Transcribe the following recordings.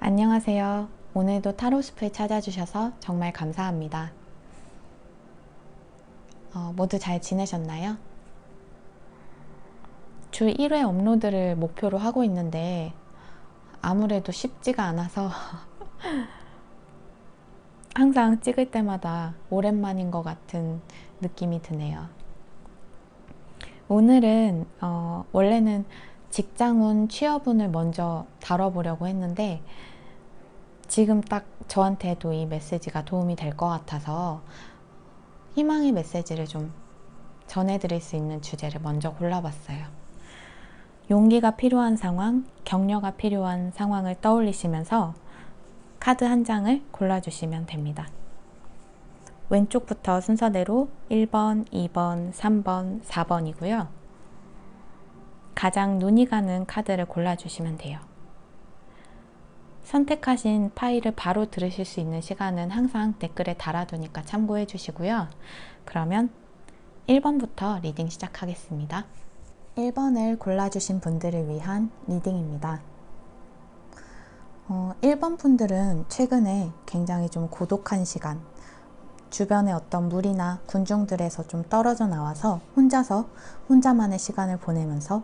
안녕하세요. 오늘도 타로스프에 찾아주셔서 정말 감사합니다. 모두 잘 지내셨나요? 주 1회 업로드를 목표로 하고 있는데 아무래도 쉽지가 않아서 항상 찍을 때마다 오랜만인 것 같은 느낌이 드네요. 오늘은 원래는 직장운 취업운을 먼저 다뤄보려고 했는데 지금 딱 저한테도 이 메시지가 도움이 될 것 같아서 희망의 메시지를 좀 전해드릴 수 있는 주제를 먼저 골라봤어요. 용기가 필요한 상황, 격려가 필요한 상황을 떠올리시면서 카드 한 장을 골라주시면 됩니다. 왼쪽부터 순서대로 1번, 2번, 3번, 4번이고요. 가장 눈이 가는 카드를 골라주시면 돼요. 선택하신 파일을 바로 들으실 수 있는 시간은 항상 댓글에 달아두니까 참고해 주시고요. 그러면 1번부터 리딩 시작하겠습니다. 1번을 골라주신 분들을 위한 리딩입니다. 1번 분들은 최근에 굉장히 좀 고독한 시간, 주변의 어떤 무리나 군중들에서 좀 떨어져 나와서 혼자만의 시간을 보내면서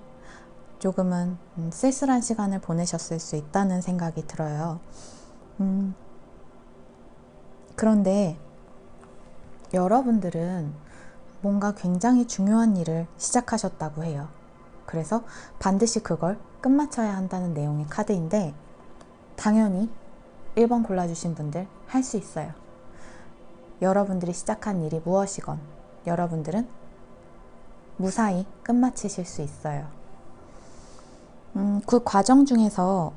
조금은 쓸쓸한 시간을 보내셨을 수 있다는 생각이 들어요. 그런데 여러분들은 뭔가 굉장히 중요한 일을 시작하셨다고 해요. 그래서 반드시 그걸 끝마쳐야 한다는 내용의 카드인데 당연히 1번 골라주신 분들 할 수 있어요. 여러분들이 시작한 일이 무엇이건 여러분들은 무사히 끝마치실 수 있어요. 그 과정 중에서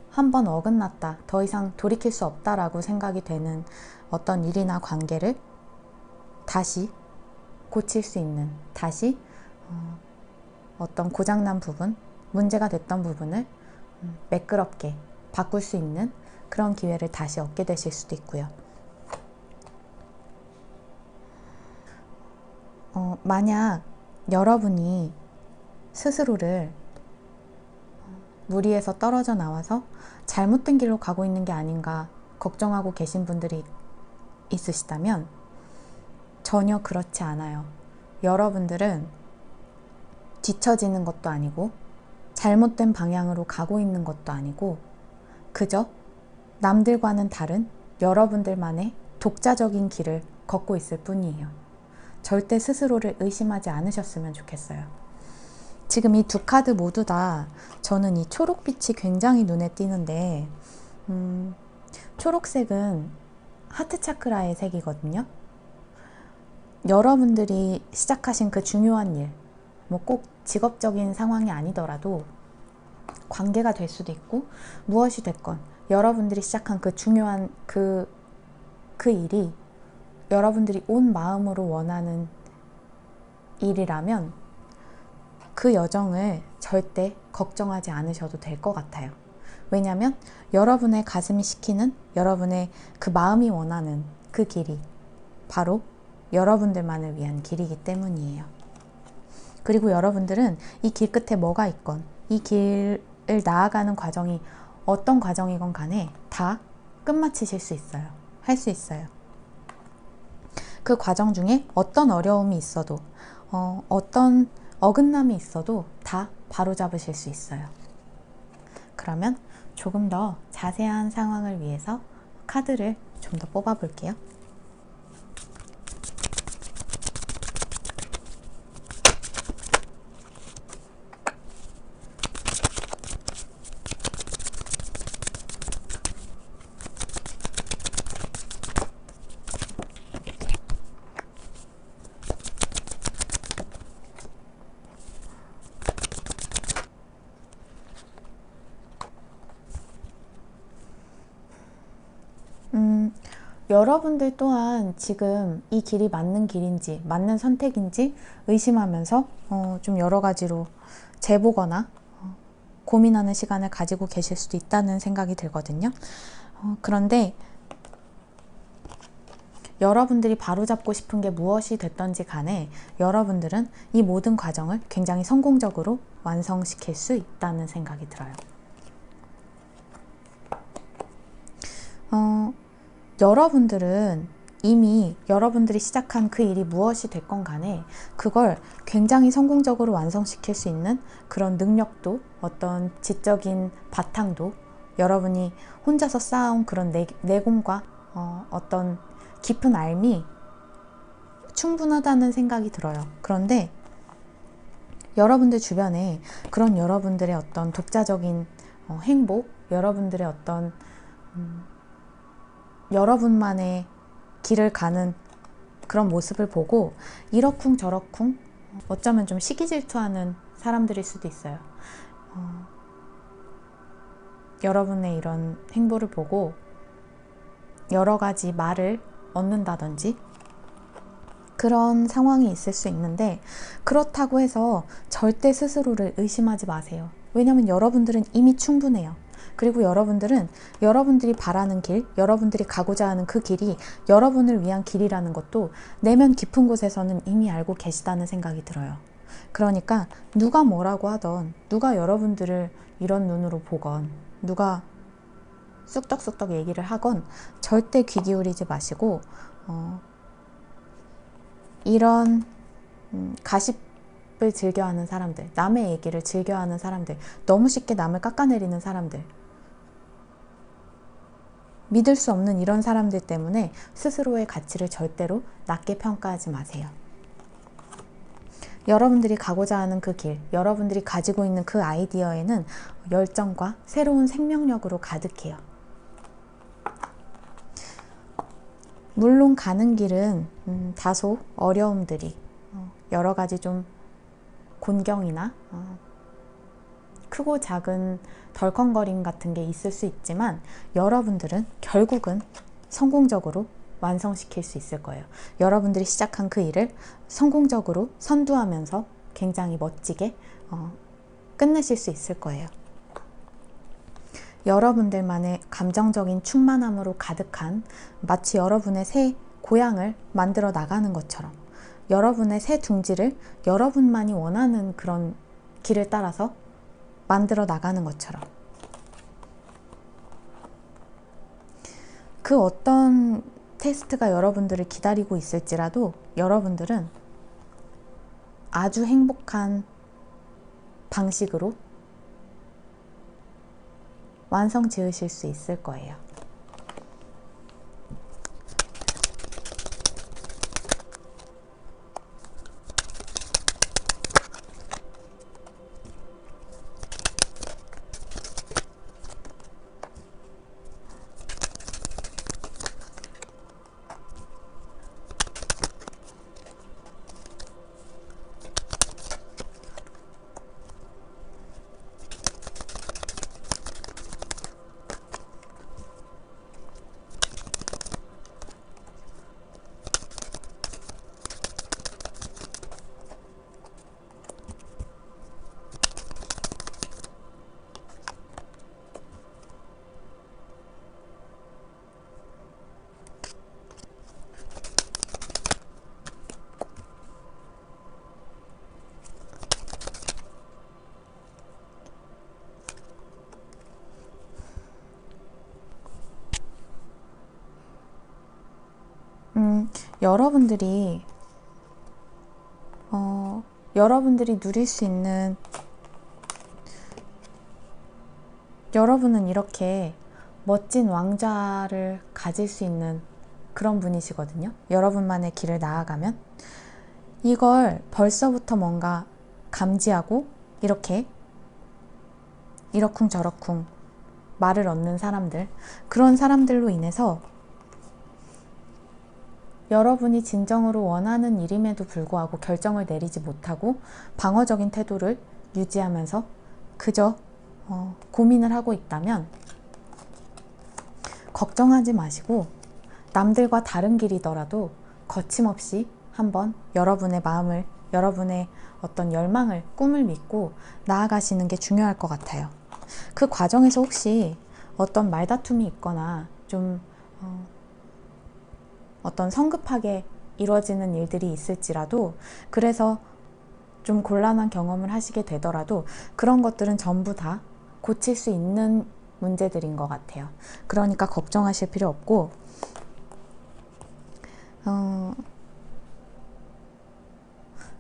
한번 어긋났다, 더 이상 돌이킬 수 없다라고 생각이 되는 어떤 일이나 관계를 다시 고칠 수 있는, 다시 어떤 고장난 부분, 문제가 됐던 부분을 매끄럽게 바꿀 수 있는 그런 기회를 다시 얻게 되실 수도 있고요. 만약 여러분이 스스로를 무리에서 떨어져 나와서 잘못된 길로 가고 있는 게 아닌가 걱정하고 계신 분들이 있으시다면 전혀 그렇지 않아요. 여러분들은 뒤처지는 것도 아니고 잘못된 방향으로 가고 있는 것도 아니고 그저 남들과는 다른 여러분들만의 독자적인 길을 걷고 있을 뿐이에요. 절대 스스로를 의심하지 않으셨으면 좋겠어요. 지금 이 두 카드 모두 다 저는 이 초록빛이 굉장히 눈에 띄는데 초록색은 하트 차크라의 색이거든요. 여러분들이 시작하신 그 중요한 일, 뭐 꼭 직업적인 상황이 아니더라도 관계가 될 수도 있고 무엇이 됐건 여러분들이 시작한 그 중요한 그 일이 여러분들이 온 마음으로 원하는 일이라면 그 여정을 절대 걱정하지 않으셔도 될 것 같아요. 왜냐하면 여러분의 가슴이 시키는, 여러분의 그 마음이 원하는 그 길이 바로 여러분들만을 위한 길이기 때문이에요. 그리고 여러분들은 이 길 끝에 뭐가 있건 이 길을 나아가는 과정이 어떤 과정이건 간에 다 끝마치실 수 있어요. 할 수 있어요. 그 과정 중에 어떤 어려움이 있어도 어떤 어긋남이 있어도 다 바로잡으실 수 있어요. 그러면 조금 더 자세한 상황을 위해서 카드를 좀 더 뽑아 볼게요. 여러분들 또한 지금 이 길이 맞는 길인지 맞는 선택인지 의심하면서 좀 여러 가지로 재보거나 고민하는 시간을 가지고 계실 수도 있다는 생각이 들거든요. 그런데 여러분들이 바로잡고 싶은 게 무엇이 됐던지 간에 여러분들은 이 모든 과정을 굉장히 성공적으로 완성시킬 수 있다는 생각이 들어요. 여러분들은 이미 여러분들이 시작한 그 일이 무엇이 됐건 간에 그걸 굉장히 성공적으로 완성시킬 수 있는 그런 능력도, 어떤 지적인 바탕도, 여러분이 혼자서 쌓아온 그런 내공과 어떤 깊은 알미 충분하다는 생각이 들어요. 그런데 여러분들 주변에 그런 여러분들의 어떤 독자적인 행복, 여러분들의 어떤 여러분만의 길을 가는 그런 모습을 보고 이러쿵 저러쿵 어쩌면 좀 시기질투하는 사람들일 수도 있어요. 여러분의 이런 행보를 보고 여러 가지 말을 얻는다든지 그런 상황이 있을 수 있는데, 그렇다고 해서 절대 스스로를 의심하지 마세요. 왜냐하면 여러분들은 이미 충분해요. 그리고 여러분들은 여러분들이 바라는 길, 여러분들이 가고자 하는 그 길이 여러분을 위한 길이라는 것도 내면 깊은 곳에서는 이미 알고 계시다는 생각이 들어요. 그러니까 누가 뭐라고 하던, 누가 여러분들을 이런 눈으로 보건, 누가 쑥떡쑥떡 얘기를 하건 절대 귀 기울이지 마시고 이런 가십을 즐겨하는 사람들, 남의 얘기를 즐겨하는 사람들, 너무 쉽게 남을 깎아내리는 사람들, 믿을 수 없는 이런 사람들 때문에 스스로의 가치를 절대로 낮게 평가하지 마세요. 여러분들이 가고자 하는 그 길, 여러분들이 가지고 있는 그 아이디어에는 열정과 새로운 생명력으로 가득해요. 물론 가는 길은 다소 어려움들이, 여러 가지 좀 곤경이나 크고 작은 덜컹거림 같은 게 있을 수 있지만 여러분들은 결국은 성공적으로 완성시킬 수 있을 거예요. 여러분들이 시작한 그 일을 성공적으로 선두하면서 굉장히 멋지게 끝내실 수 있을 거예요. 여러분들만의 감정적인 충만함으로 가득한, 마치 여러분의 새 고향을 만들어 나가는 것처럼, 여러분의 새 둥지를 여러분만이 원하는 그런 길을 따라서 만들어 나가는 것처럼, 그 어떤 테스트가 여러분들을 기다리고 있을지라도 여러분들은 아주 행복한 방식으로 완성 지으실 수 있을 거예요. 여러분들이 누릴 수 있는, 여러분은 이렇게 멋진 왕좌를 가질 수 있는 그런 분이시거든요. 여러분만의 길을 나아가면 이걸 벌써부터 뭔가 감지하고 이렇게 이러쿵저러쿵 말을 얻는 사람들, 그런 사람들로 인해서 여러분이 진정으로 원하는 일임에도 불구하고 결정을 내리지 못하고 방어적인 태도를 유지하면서 그저 고민을 하고 있다면 걱정하지 마시고, 남들과 다른 길이더라도 거침없이 한번 여러분의 마음을, 여러분의 어떤 열망을, 꿈을 믿고 나아가시는 게 중요할 것 같아요. 그 과정에서 혹시 어떤 말다툼이 있거나 좀 어떤 성급하게 이루어지는 일들이 있을지라도, 그래서 좀 곤란한 경험을 하시게 되더라도 그런 것들은 전부 다 고칠 수 있는 문제들인 것 같아요. 그러니까 걱정하실 필요 없고,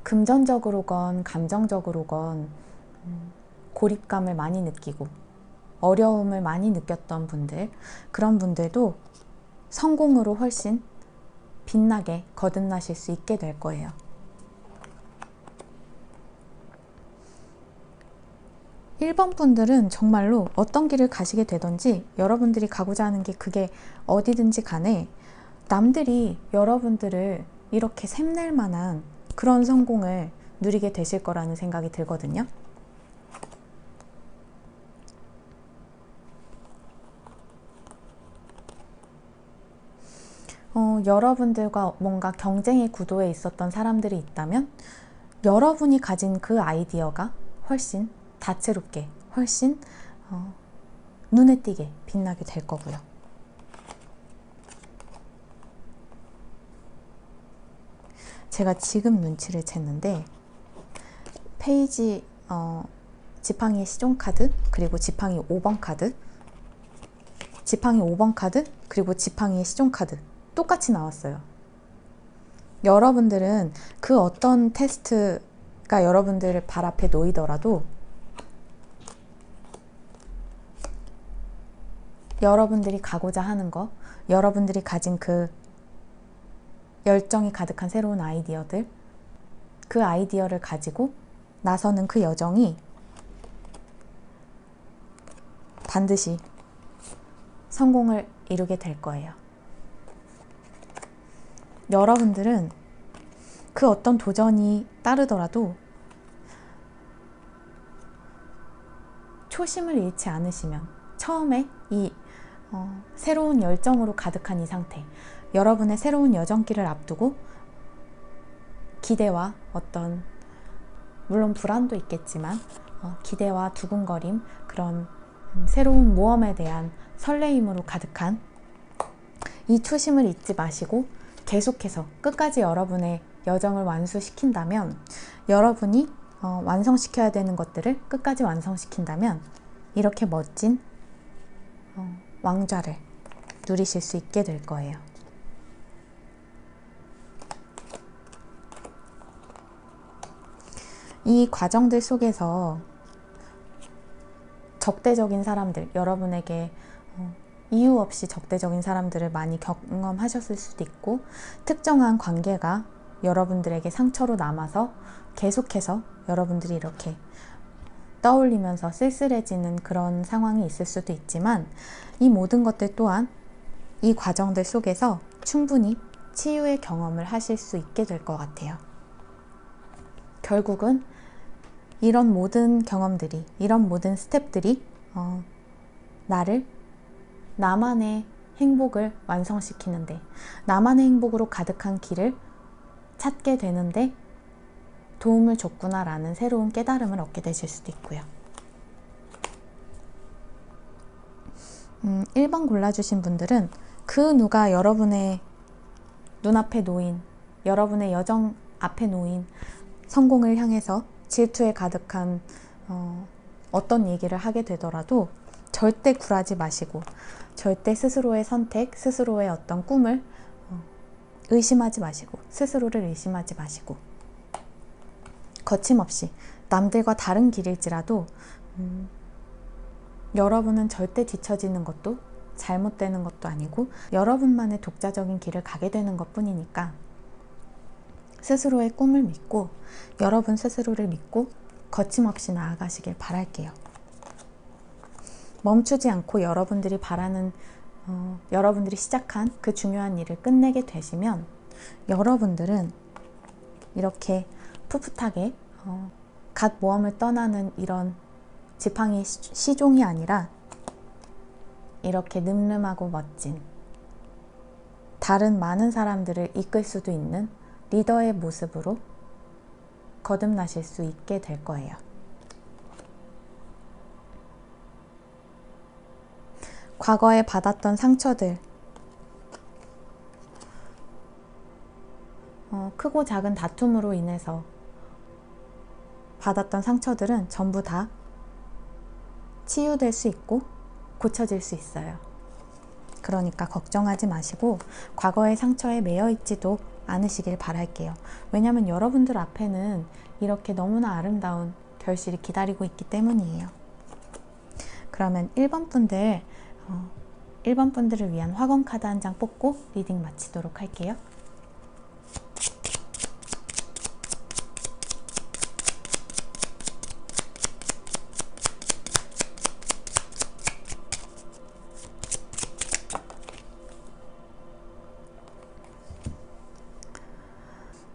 금전적으로건 감정적으로건 고립감을 많이 느끼고 어려움을 많이 느꼈던 분들, 그런 분들도 성공으로 훨씬 빛나게 거듭나실 수 있게 될 거예요. 일 번 분들은 정말로 어떤 길을 가시게 되든지 여러분들이 가고자 하는 게 그게 어디든지 간에 남들이 여러분들을 이렇게 샘낼 만한 그런 성공을 누리게 되실 거라는 생각이 들거든요. 여러분들과 뭔가 경쟁의 구도에 있었던 사람들이 있다면 여러분이 가진 그 아이디어가 훨씬 다채롭게, 훨씬 눈에 띄게 빛나게 될 거고요. 제가 지금 눈치를 챘는데 페이지 지팡이의 시종 카드, 그리고 지팡이 5번 카드, 지팡이 5번 카드, 그리고 지팡이의 시종 카드 똑같이 나왔어요. 여러분들은 그 어떤 테스트가 여러분들을 발 앞에 놓이더라도 여러분들이 가고자 하는 거, 여러분들이 가진 그 열정이 가득한 새로운 아이디어들, 그 아이디어를 가지고 나서는 그 여정이 반드시 성공을 이루게 될 거예요. 여러분들은 그 어떤 도전이 따르더라도 초심을 잃지 않으시면, 처음에 이 새로운 열정으로 가득한 이 상태, 여러분의 새로운 여정길을 앞두고 기대와 어떤, 물론 불안도 있겠지만 기대와 두근거림, 그런 새로운 모험에 대한 설레임으로 가득한 이 초심을 잊지 마시고 계속해서 끝까지 여러분의 여정을 완수시킨다면, 여러분이 완성시켜야 되는 것들을 끝까지 완성시킨다면 이렇게 멋진 왕좌를 누리실 수 있게 될 거예요. 이 과정들 속에서 적대적인 사람들, 여러분에게 이유 없이 적대적인 사람들을 많이 경험하셨을 수도 있고, 특정한 관계가 여러분들에게 상처로 남아서 계속해서 여러분들이 이렇게 떠올리면서 쓸쓸해지는 그런 상황이 있을 수도 있지만, 이 모든 것들 또한 이 과정들 속에서 충분히 치유의 경험을 하실 수 있게 될 것 같아요. 결국은 이런 모든 경험들이, 이런 모든 스텝들이 나를, 나만의 행복을 완성시키는데, 나만의 행복으로 가득한 길을 찾게 되는데 도움을 줬구나 라는 새로운 깨달음을 얻게 되실 수도 있고요. 1번 골라주신 분들은 그 누가 여러분의 눈앞에 놓인, 여러분의 여정 앞에 놓인 성공을 향해서 질투에 가득한 어떤 얘기를 하게 되더라도 절대 굴하지 마시고, 절대 스스로의 선택, 스스로의 어떤 꿈을 의심하지 마시고, 스스로를 의심하지 마시고, 거침없이 남들과 다른 길일지라도 여러분은 절대 뒤처지는 것도 잘못되는 것도 아니고 여러분만의 독자적인 길을 가게 되는 것 뿐이니까, 스스로의 꿈을 믿고 여러분 스스로를 믿고 거침없이 나아가시길 바랄게요. 멈추지 않고 여러분들이 바라는, 여러분들이 시작한 그 중요한 일을 끝내게 되시면 여러분들은 이렇게 풋풋하게 갓 모험을 떠나는 이런 지팡이 시종이 아니라 이렇게 늠름하고 멋진, 다른 많은 사람들을 이끌 수도 있는 리더의 모습으로 거듭나실 수 있게 될 거예요. 과거에 받았던 상처들, 크고 작은 다툼으로 인해서 받았던 상처들은 전부 다 치유될 수 있고 고쳐질 수 있어요. 그러니까 걱정하지 마시고 과거의 상처에 매여 있지도 않으시길 바랄게요. 왜냐하면 여러분들 앞에는 이렇게 너무나 아름다운 결실이 기다리고 있기 때문이에요. 그러면 1번 분들을 위한 화건 카드 한 장 뽑고 리딩 마치도록 할게요.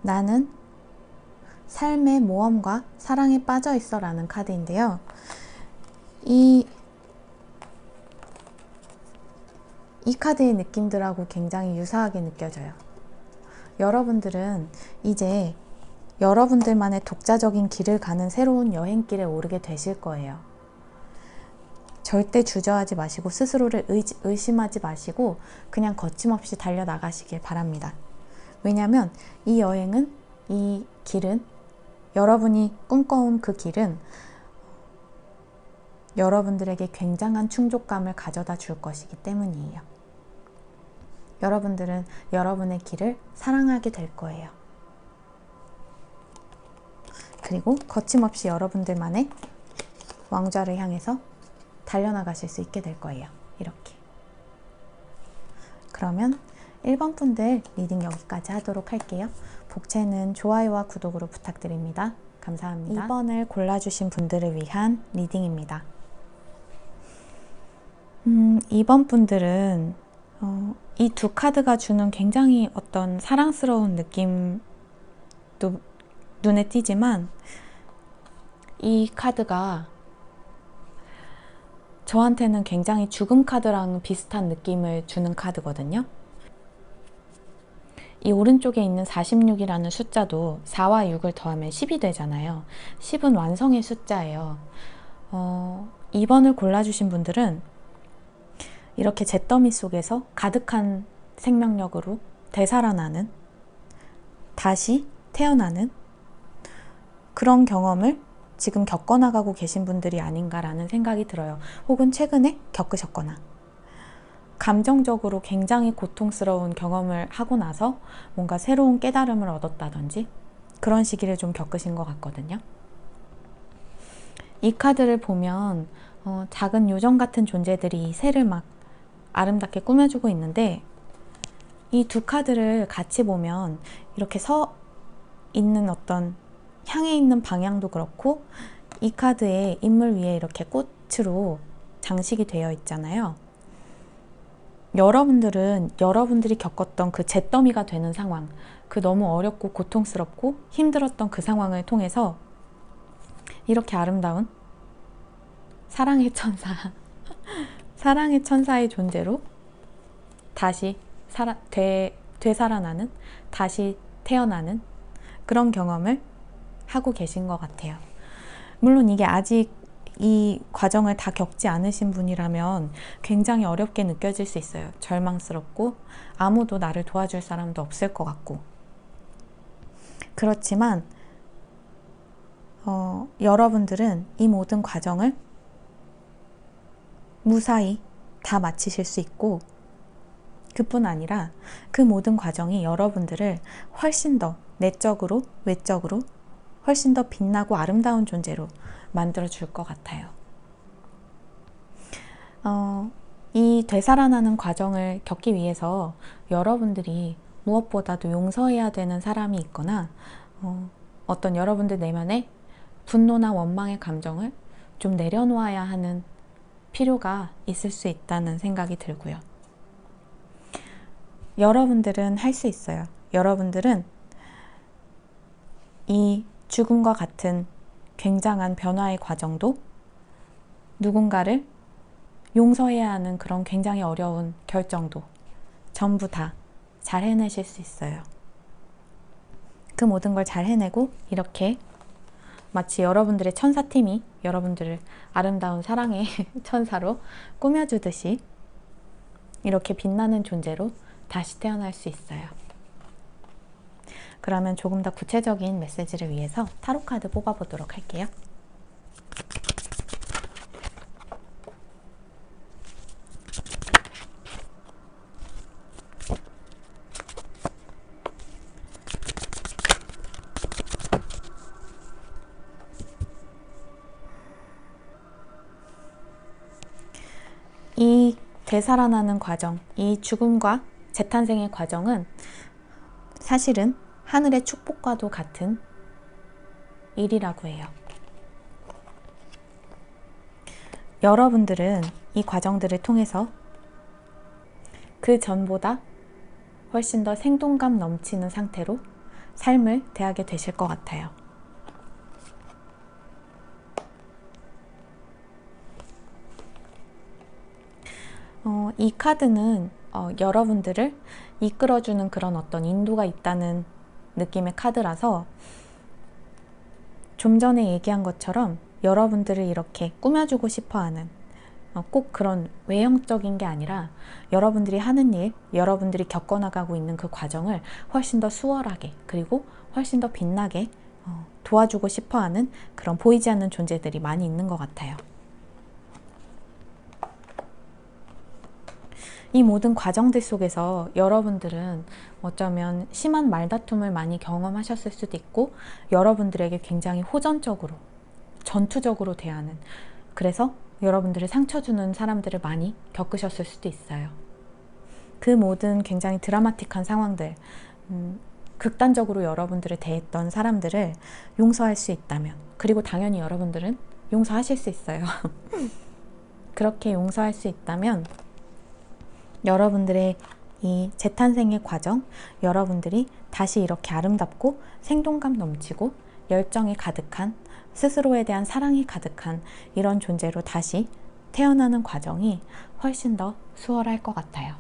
나는 삶의 모험과 사랑에 빠져 있어 라는 카드인데요. 이 카드의 느낌들하고 굉장히 유사하게 느껴져요. 여러분들은 이제 여러분들만의 독자적인 길을 가는 새로운 여행길에 오르게 되실 거예요. 절대 주저하지 마시고 스스로를 의심하지 마시고 그냥 거침없이 달려나가시길 바랍니다. 왜냐하면 이 여행은, 이 길은, 여러분이 꿈꿔온 그 길은 여러분들에게 굉장한 충족감을 가져다 줄 것이기 때문이에요. 여러분들은 여러분의 길을 사랑하게 될 거예요. 그리고 거침없이 여러분들만의 왕좌를 향해서 달려나가실 수 있게 될 거예요. 이렇게. 그러면 1번 분들 리딩 여기까지 하도록 할게요. 복채는 좋아요와 구독으로 부탁드립니다. 감사합니다. 2번을 골라주신 분들을 위한 리딩입니다. 2번 분들은 이 두 카드가 주는 굉장히 어떤 사랑스러운 느낌도 눈에 띄지만 이 카드가 저한테는 굉장히 죽음 카드랑 비슷한 느낌을 주는 카드거든요. 이 오른쪽에 있는 46이라는 숫자도 4와 6을 더하면 10이 되잖아요. 10은 완성의 숫자예요. 2번을 골라주신 분들은 이렇게 잿더미 속에서 가득한 생명력으로 되살아나는, 다시 태어나는 그런 경험을 지금 겪어나가고 계신 분들이 아닌가라는 생각이 들어요. 혹은 최근에 겪으셨거나 감정적으로 굉장히 고통스러운 경험을 하고 나서 뭔가 새로운 깨달음을 얻었다든지 그런 시기를 좀 겪으신 것 같거든요. 이 카드를 보면 작은 요정 같은 존재들이 새를 막 아름답게 꾸며주고 있는데 이 두 카드를 같이 보면 이렇게 서 있는 어떤 향해 있는 방향도 그렇고 이 카드의 인물 위에 이렇게 꽃으로 장식이 되어 있잖아요. 여러분들은 여러분들이 겪었던 그 잿더미가 되는 상황, 그 너무 어렵고 고통스럽고 힘들었던 그 상황을 통해서 이렇게 아름다운 사랑의 천사, 사랑의 천사의 존재로 다시 되살아나는, 다시 태어나는 그런 경험을 하고 계신 것 같아요. 물론 이게 아직 이 과정을 다 겪지 않으신 분이라면 굉장히 어렵게 느껴질 수 있어요. 절망스럽고 아무도 나를 도와줄 사람도 없을 것 같고. 그렇지만 여러분들은 이 모든 과정을 무사히 다 마치실 수 있고, 그뿐 아니라 그 모든 과정이 여러분들을 훨씬 더 내적으로, 외적으로 훨씬 더 빛나고 아름다운 존재로 만들어 줄 것 같아요. 이 되살아나는 과정을 겪기 위해서 여러분들이 무엇보다도 용서해야 되는 사람이 있거나 어떤 여러분들 내면의 분노나 원망의 감정을 좀 내려놓아야 하는 필요가 있을 수 있다는 생각이 들고요. 여러분들은 할 수 있어요. 여러분들은 이 죽음과 같은 굉장한 변화의 과정도, 누군가를 용서해야 하는 그런 굉장히 어려운 결정도 전부 다 잘 해내실 수 있어요. 그 모든 걸 잘 해내고 이렇게 마치 여러분들의 천사팀이 여러분들을 아름다운 사랑의 천사로 꾸며주듯이 이렇게 빛나는 존재로 다시 태어날 수 있어요. 그러면 조금 더 구체적인 메시지를 위해서 타로 카드 뽑아보도록 할게요. 이 되살아나는 과정, 이 죽음과 재탄생의 과정은 사실은 하늘의 축복과도 같은 일이라고 해요. 여러분들은 이 과정들을 통해서 그 전보다 훨씬 더 생동감 넘치는 상태로 삶을 대하게 되실 것 같아요. 이 카드는 여러분들을 이끌어주는 그런 어떤 인도가 있다는 느낌의 카드라서 좀 전에 얘기한 것처럼 여러분들을 이렇게 꾸며주고 싶어하는 꼭 그런 외형적인 게 아니라 여러분들이 하는 일, 여러분들이 겪어나가고 있는 그 과정을 훨씬 더 수월하게 그리고 훨씬 더 빛나게 도와주고 싶어하는 그런 보이지 않는 존재들이 많이 있는 것 같아요. 이 모든 과정들 속에서 여러분들은 어쩌면 심한 말다툼을 많이 경험하셨을 수도 있고 여러분들에게 굉장히 호전적으로, 전투적으로 대하는, 그래서 여러분들을 상처 주는 사람들을 많이 겪으셨을 수도 있어요. 그 모든 굉장히 드라마틱한 상황들, 극단적으로 여러분들을 대했던 사람들을 용서할 수 있다면, 그리고 당연히 여러분들은 용서하실 수 있어요. 그렇게 용서할 수 있다면 여러분들의 이 재탄생의 과정, 여러분들이 다시 이렇게 아름답고 생동감 넘치고 열정이 가득한, 스스로에 대한 사랑이 가득한 이런 존재로 다시 태어나는 과정이 훨씬 더 수월할 것 같아요.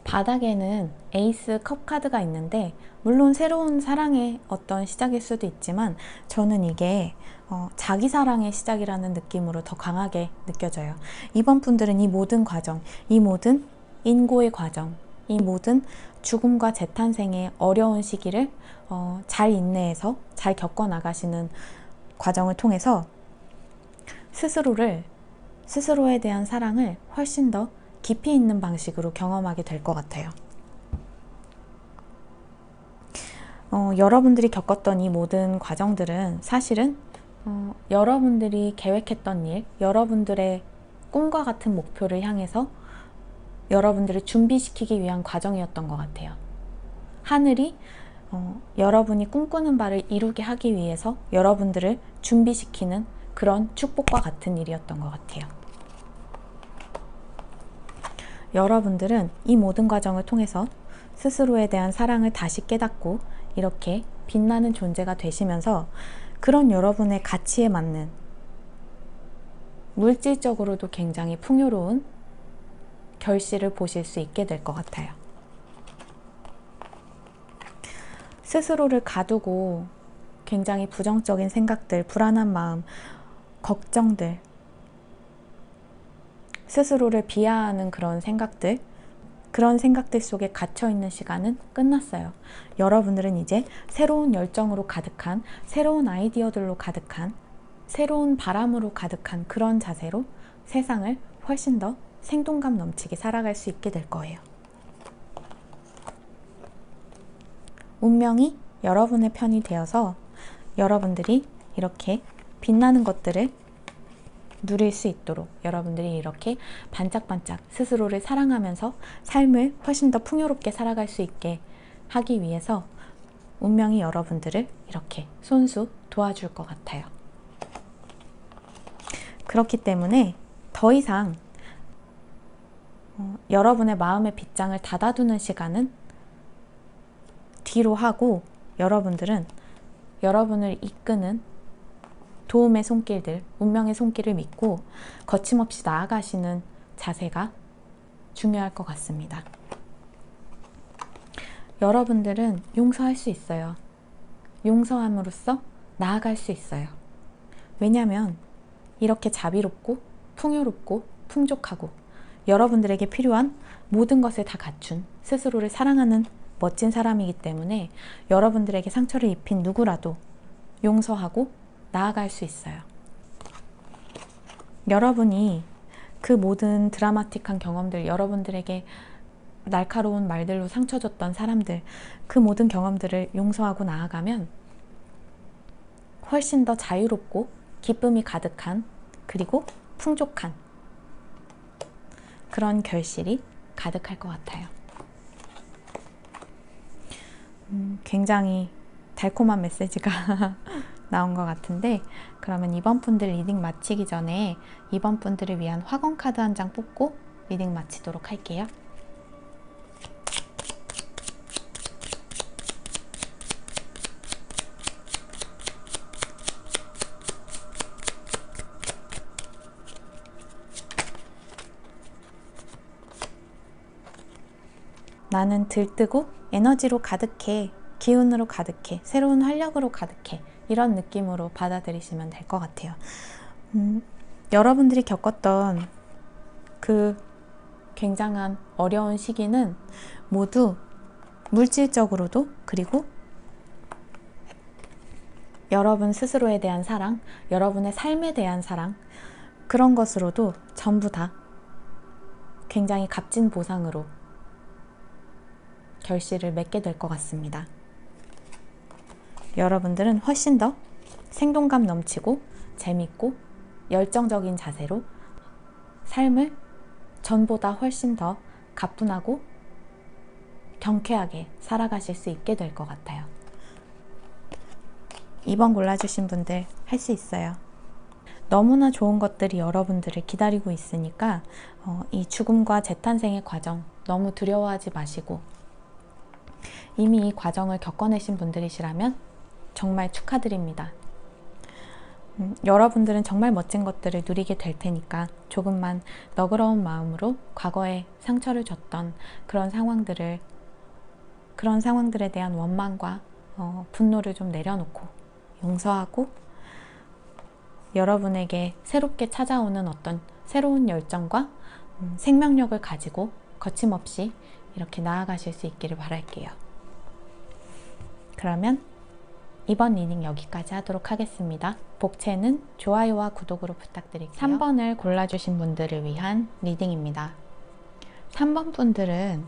바닥에는 에이스 컵 카드가 있는데 물론 새로운 사랑의 어떤 시작일 수도 있지만 저는 이게 자기 사랑의 시작이라는 느낌으로 더 강하게 느껴져요. 이번 분들은 이 모든 과정, 이 모든 인고의 과정, 이 모든 죽음과 재탄생의 어려운 시기를 잘 인내해서 잘 겪어나가시는 과정을 통해서 스스로에 대한 사랑을 훨씬 더 깊이 있는 방식으로 경험하게 될 것 같아요. 여러분들이 겪었던 이 모든 과정들은 사실은 여러분들이 계획했던 일, 여러분들의 꿈과 같은 목표를 향해서 여러분들을 준비시키기 위한 과정이었던 것 같아요. 하늘이 여러분이 꿈꾸는 바를 이루게 하기 위해서 여러분들을 준비시키는 그런 축복과 같은 일이었던 것 같아요. 여러분들은 이 모든 과정을 통해서 스스로에 대한 사랑을 다시 깨닫고 이렇게 빛나는 존재가 되시면서 그런 여러분의 가치에 맞는 물질적으로도 굉장히 풍요로운 결실을 보실 수 있게 될 것 같아요. 스스로를 가두고 굉장히 부정적인 생각들, 불안한 마음, 걱정들, 스스로를 비하하는 그런 생각들 속에 갇혀있는 시간은 끝났어요. 여러분들은 이제 새로운 열정으로 가득한, 새로운 아이디어들로 가득한, 새로운 바람으로 가득한 그런 자세로 세상을 훨씬 더 생동감 넘치게 살아갈 수 있게 될 거예요. 운명이 여러분의 편이 되어서 여러분들이 이렇게 빛나는 것들을 누릴 수 있도록 여러분들이 이렇게 반짝반짝 스스로를 사랑하면서 삶을 훨씬 더 풍요롭게 살아갈 수 있게 하기 위해서 운명이 여러분들을 이렇게 손수 도와줄 것 같아요. 그렇기 때문에 더 이상 여러분의 마음의 빗장을 닫아두는 시간은 뒤로 하고 여러분들은 여러분을 이끄는 도움의 손길들, 운명의 손길을 믿고 거침없이 나아가시는 자세가 중요할 것 같습니다. 여러분들은 용서할 수 있어요. 용서함으로써 나아갈 수 있어요. 왜냐하면 이렇게 자비롭고 풍요롭고 풍족하고 여러분들에게 필요한 모든 것을 다 갖춘 스스로를 사랑하는 멋진 사람이기 때문에 여러분들에게 상처를 입힌 누구라도 용서하고 나아갈 수 있어요. 여러분이 그 모든 드라마틱한 경험들, 여러분들에게 날카로운 말들로 상처 줬던 사람들, 그 모든 경험들을 용서하고 나아가면 훨씬 더 자유롭고 기쁨이 가득한, 그리고 풍족한 그런 결실이 가득할 것 같아요. 굉장히 달콤한 메시지가 나온 것 같은데, 그러면 이번 분들 리딩 마치기 전에 이번 분들을 위한 화건 카드 한 장 뽑고 리딩 마치도록 할게요. 나는 들뜨고 에너지로 가득해, 기운으로 가득해, 새로운 활력으로 가득해, 이런 느낌으로 받아들이시면 될 것 같아요. 여러분들이 겪었던 그 굉장한 어려운 시기는 모두 물질적으로도, 그리고 여러분 스스로에 대한 사랑, 여러분의 삶에 대한 사랑, 그런 것으로도 전부 다 굉장히 값진 보상으로 결실을 맺게 될 것 같습니다. 여러분들은 훨씬 더 생동감 넘치고 재밌고 열정적인 자세로 삶을 전보다 훨씬 더 가뿐하고 경쾌하게 살아가실 수 있게 될 것 같아요. 2번 골라주신 분들 할 수 있어요. 너무나 좋은 것들이 여러분들을 기다리고 있으니까 이 죽음과 재탄생의 과정 너무 두려워하지 마시고, 이미 이 과정을 겪어내신 분들이시라면 정말 축하드립니다. 여러분들은 정말 멋진 것들을 누리게 될 테니까 조금만 너그러운 마음으로 과거에 상처를 줬던 그런 상황들에 대한 원망과 분노를 좀 내려놓고 용서하고, 여러분에게 새롭게 찾아오는 어떤 새로운 열정과 생명력을 가지고 거침없이 이렇게 나아가실 수 있기를 바랄게요. 그러면 이번 리딩 여기까지 하도록 하겠습니다. 복채는 좋아요와 구독으로 부탁드릴게요. 3번을 골라주신 분들을 위한 리딩입니다. 3번 분들은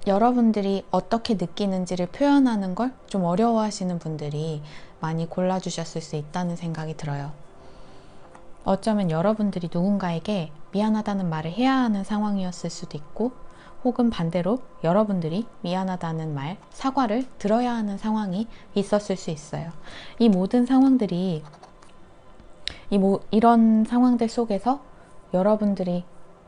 여러분들이 어떻게 느끼는지를 표현하는 걸 좀 어려워하시는 분들이 많이 골라주셨을 수 있다는 생각이 들어요. 어쩌면 여러분들이 누군가에게 미안하다는 말을 해야 하는 상황이었을 수도 있고, 혹은 반대로 여러분들이 미안하다는 말, 사과를 들어야 하는 상황이 있었을 수 있어요. 이 모든 상황들이, 이런 상황들 속에서 여러분들이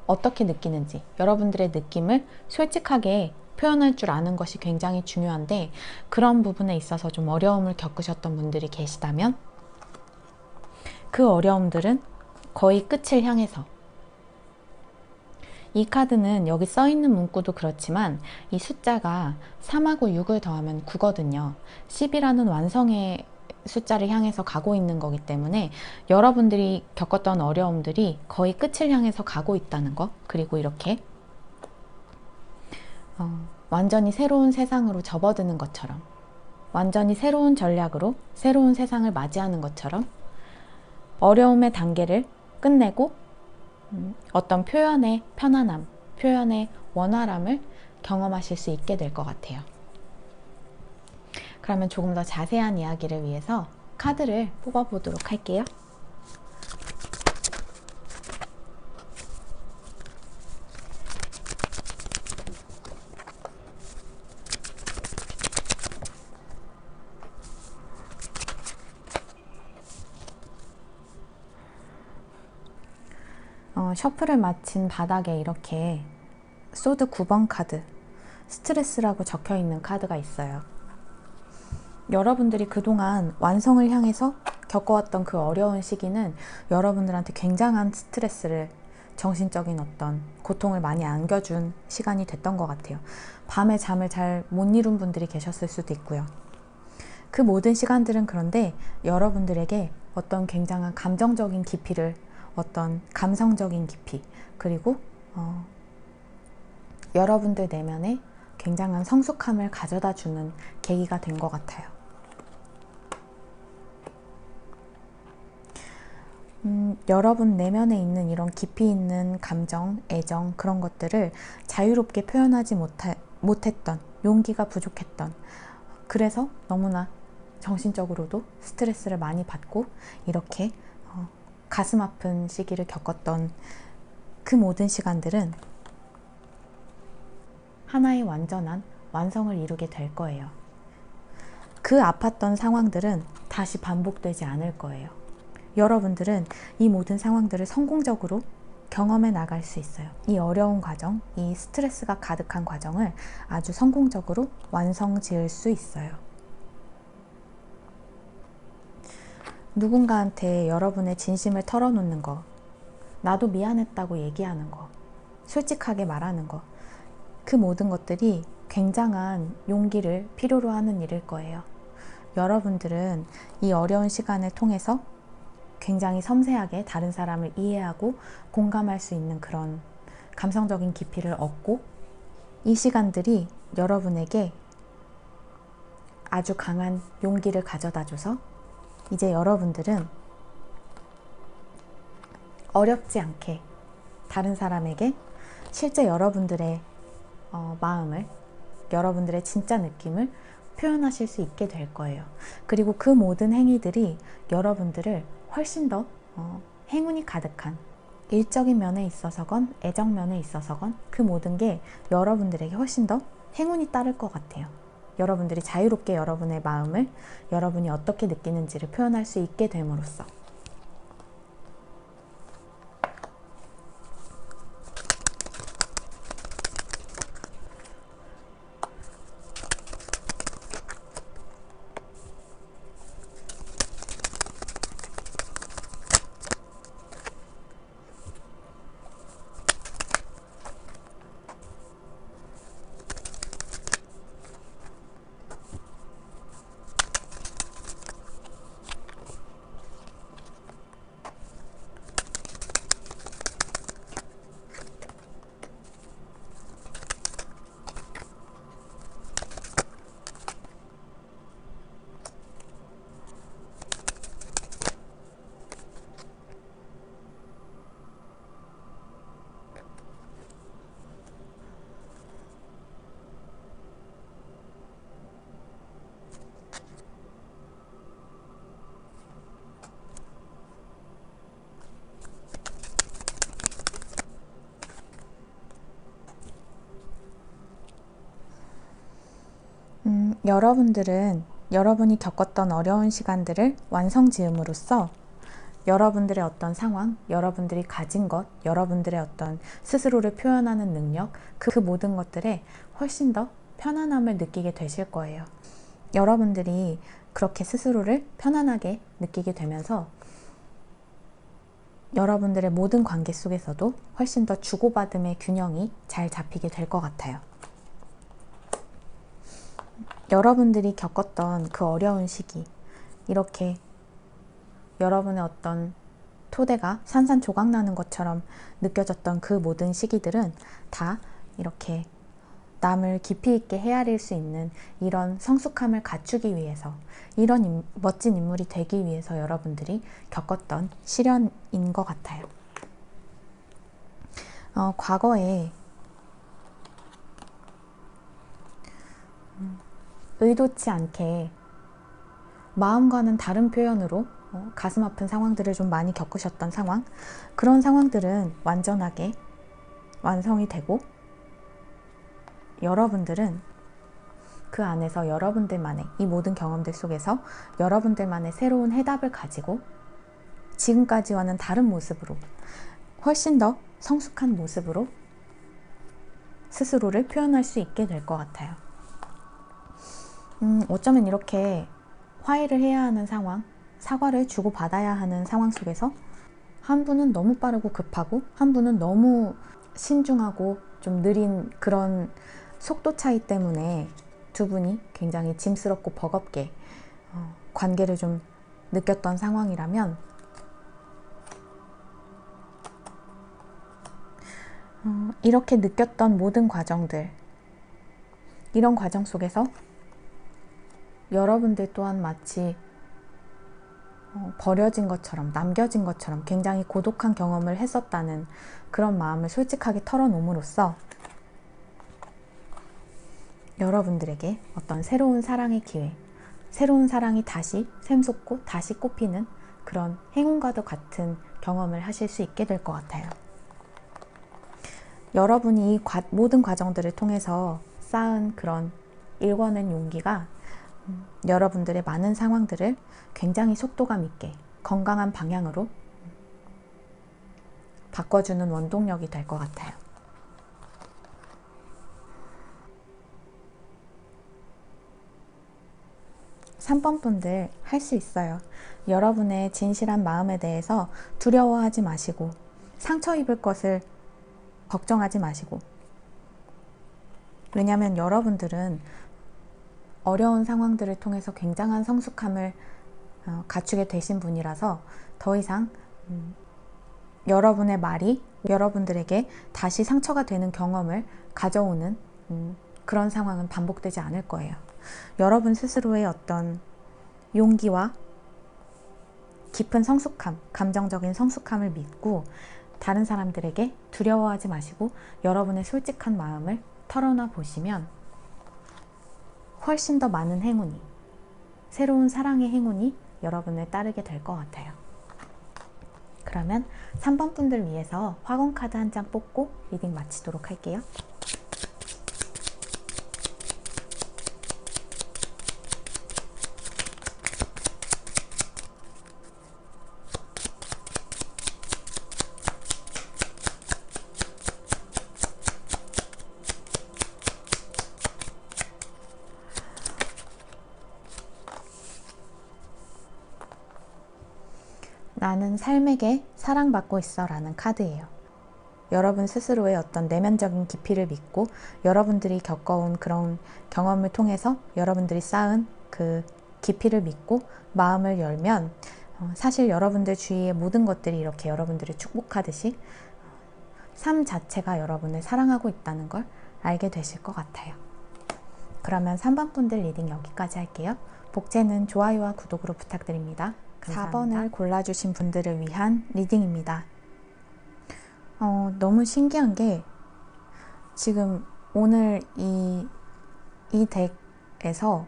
어떻게 느끼는지, 여러분들의 느낌을 솔직하게 표현할 줄 아는 것이 굉장히 중요한데, 그런 부분에 있어서 좀 어려움을 겪으셨던 분들이 계시다면 그 어려움들은 거의 끝을 향해서, 이 카드는 여기 써있는 문구도 그렇지만 이 숫자가 3하고 6을 더하면 9거든요. 10이라는 완성의 숫자를 향해서 가고 있는 거기 때문에 여러분들이 겪었던 어려움들이 거의 끝을 향해서 가고 있다는 거, 그리고 이렇게 완전히 새로운 세상으로 접어드는 것처럼, 완전히 새로운 전략으로 새로운 세상을 맞이하는 것처럼 어려움의 단계를 끝내고 어떤 표현의 편안함, 표현의 원활함을 경험하실 수 있게 될 것 같아요. 그러면 조금 더 자세한 이야기를 위해서 카드를 뽑아보도록 할게요. 셔플을 마친 바닥에 이렇게 소드 9번 카드, 스트레스라고 적혀 있는 카드가 있어요. 여러분들이 그동안 완성을 향해서 겪어왔던 그 어려운 시기는 여러분들한테 굉장한 스트레스를 정신적인 어떤 고통을 많이 안겨준 시간이 됐던 것 같아요. 밤에 잠을 잘 못 이룬 분들이 계셨을 수도 있고요. 그 모든 시간들은 그런데 여러분들에게 어떤 굉장한 감정적인 깊이를, 어떤 감성적인 깊이, 그리고 여러분들 내면에 굉장한 성숙함을 가져다 주는 계기가 된 것 같아요. 여러분 내면에 있는 이런 깊이 있는 감정, 애정, 그런 것들을 자유롭게 표현하지 못했던, 용기가 부족했던, 그래서 너무나 정신적으로도 스트레스를 많이 받고 이렇게 가슴 아픈 시기를 겪었던 그 모든 시간들은 하나의 완전한 완성을 이루게 될 거예요. 그 아팠던 상황들은 다시 반복되지 않을 거예요. 여러분들은 이 모든 상황들을 성공적으로 경험해 나갈 수 있어요. 이 어려운 과정, 이 스트레스가 가득한 과정을 아주 성공적으로 완성 지을 수 있어요. 누군가한테 여러분의 진심을 털어놓는 거, 나도 미안했다고 얘기하는 거, 솔직하게 말하는 거, 그 모든 것들이 굉장한 용기를 필요로 하는 일일 거예요. 여러분들은 이 어려운 시간을 통해서 굉장히 섬세하게 다른 사람을 이해하고 공감할 수 있는 그런 감성적인 깊이를 얻고, 이 시간들이 여러분에게 아주 강한 용기를 가져다 줘서 이제 여러분들은 어렵지 않게 다른 사람에게 실제 여러분들의 마음을, 여러분들의 진짜 느낌을 표현하실 수 있게 될 거예요. 그리고 그 모든 행위들이 여러분들을 훨씬 더 행운이 가득한, 일적인 면에 있어서건 애정 면에 있어서건 그 모든 게 여러분들에게 훨씬 더 행운이 따를 것 같아요. 여러분들이 자유롭게 여러분의 마음을, 여러분이 어떻게 느끼는지를 표현할 수 있게 됨으로써. 여러분들은 여러분이 겪었던 어려운 시간들을 완성 지음으로써 여러분들의 어떤 상황, 여러분들이 가진 것, 여러분들의 어떤 스스로를 표현하는 능력, 그 모든 것들에 훨씬 더 편안함을 느끼게 되실 거예요. 여러분들이 그렇게 스스로를 편안하게 느끼게 되면서 여러분들의 모든 관계 속에서도 훨씬 더 주고받음의 균형이 잘 잡히게 될 것 같아요. 여러분들이 겪었던 그 어려운 시기, 이렇게 여러분의 어떤 토대가 산산조각 나는 것처럼 느껴졌던 그 모든 시기들은 다 이렇게 남을 깊이 있게 헤아릴 수 있는 이런 성숙함을 갖추기 위해서, 이런 멋진 인물이 되기 위해서 여러분들이 겪었던 시련인 것 같아요. 과거에 의도치 않게 마음과는 다른 표현으로 가슴 아픈 상황들을 좀 많이 겪으셨던 상황, 그런 상황들은 완전하게 완성이 되고, 여러분들은 그 안에서 여러분들만의, 이 모든 경험들 속에서 여러분들만의 새로운 해답을 가지고 지금까지와는 다른 모습으로, 훨씬 더 성숙한 모습으로 스스로를 표현할 수 있게 될 것 같아요. 어쩌면 이렇게 화해를 해야 하는 상황, 사과를 주고받아야 하는 상황 속에서 한 분은 너무 빠르고 급하고 한 분은 너무 신중하고 좀 느린 그런 속도 차이 때문에 두 분이 굉장히 짐스럽고 버겁게 관계를 좀 느꼈던 상황이라면 이렇게 느꼈던 모든 과정들, 이런 과정 속에서 여러분들 또한 마치 버려진 것처럼, 남겨진 것처럼 굉장히 고독한 경험을 했었다는 그런 마음을 솔직하게 털어놓음으로써 여러분들에게 어떤 새로운 사랑의 기회, 새로운 사랑이 다시 샘솟고 다시 꽃피는 그런 행운과도 같은 경험을 하실 수 있게 될 것 같아요. 여러분이 이 모든 과정들을 통해서 쌓은 그런 일궈낸 용기가 여러분들의 많은 상황들을 굉장히 속도감 있게 건강한 방향으로 바꿔주는 원동력이 될 것 같아요. (3번) 분들 할 수 있어요. 여러분의 진실한 마음에 대해서 두려워하지 마시고 상처 입을 것을 걱정하지 마시고, 왜냐하면 여러분들은 어려운 상황들을 통해서 굉장한 성숙함을 갖추게 되신 분이라서 더 이상 여러분의 말이 여러분들에게 다시 상처가 되는 경험을 가져오는 그런 상황은 반복되지 않을 거예요. 여러분 스스로의 어떤 용기와 깊은 성숙함, 감정적인 성숙함을 믿고 다른 사람들에게 두려워하지 마시고 여러분의 솔직한 마음을 털어놔 보시면 훨씬 더 많은 행운이, 새로운 사랑의 행운이 여러분을 따르게 될 것 같아요. 그러면 3번 분들 위해서 화공 카드 한 장 뽑고 리딩 마치도록 할게요. 나는 삶에게 사랑받고 있어 라는 카드예요. 여러분 스스로의 어떤 내면적인 깊이를 믿고 여러분들이 겪어온 그런 경험을 통해서 여러분들이 쌓은 그 깊이를 믿고 마음을 열면 사실 여러분들 주위의 모든 것들이 이렇게 여러분들을 축복하듯이 삶 자체가 여러분을 사랑하고 있다는 걸 알게 되실 것 같아요. 그러면 3번 분들 리딩 여기까지 할게요. 복제는 좋아요와 구독으로 부탁드립니다. 감사합니다. 4번을 골라주신 분들을 위한 리딩입니다. 너무 신기한 게 지금 오늘 이 덱에서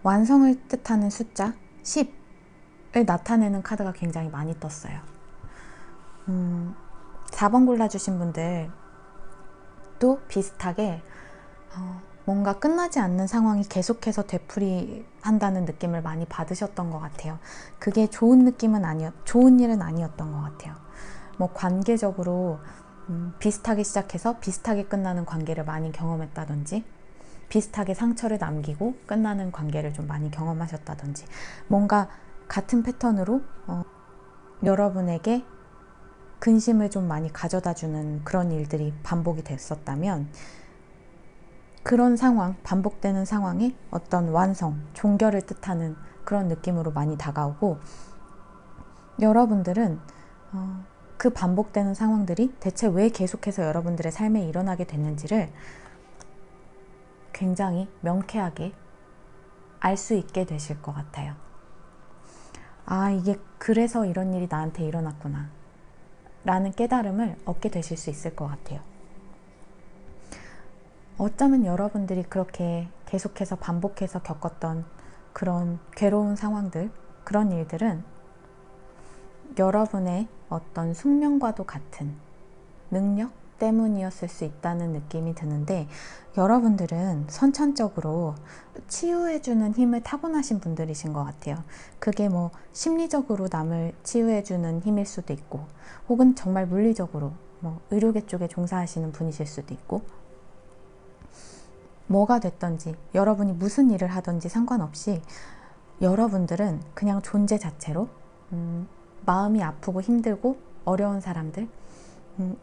완성을 뜻하는 숫자 10을 나타내는 카드가 굉장히 많이 떴어요. 4번 골라주신 분들도 비슷하게 뭔가 끝나지 않는 상황이 계속해서 되풀이한다는 느낌을 많이 받으셨던 것 같아요. 그게 좋은 일은 아니었던 것 같아요. 뭐 관계적으로 비슷하게 시작해서 비슷하게 끝나는 관계를 많이 경험했다든지, 비슷하게 상처를 남기고 끝나는 관계를 좀 많이 경험하셨다든지, 뭔가 같은 패턴으로 여러분에게 근심을 좀 많이 가져다주는 그런 일들이 반복이 됐었다면, 그런 상황, 반복되는 상황에 어떤 완성, 종결을 뜻하는 그런 느낌으로 많이 다가오고, 여러분들은 그 반복되는 상황들이 대체 왜 계속해서 여러분들의 삶에 일어나게 됐는지를 굉장히 명쾌하게 알 수 있게 되실 것 같아요. 아, 이게 그래서 이런 일이 나한테 일어났구나 라는 깨달음을 얻게 되실 수 있을 것 같아요. 어쩌면 여러분들이 그렇게 계속해서 반복해서 겪었던 그런 괴로운 상황들, 그런 일들은 여러분의 어떤 숙명과도 같은 능력 때문이었을 수 있다는 느낌이 드는데, 여러분들은 선천적으로 치유해주는 힘을 타고나신 분들이신 것 같아요. 그게 뭐 심리적으로 남을 치유해주는 힘일 수도 있고, 혹은 정말 물리적으로 뭐 의료계 쪽에 종사하시는 분이실 수도 있고, 뭐가 됐든지 여러분이 무슨 일을 하든지 상관없이 여러분들은 그냥 존재 자체로 마음이 아프고 힘들고 어려운 사람들,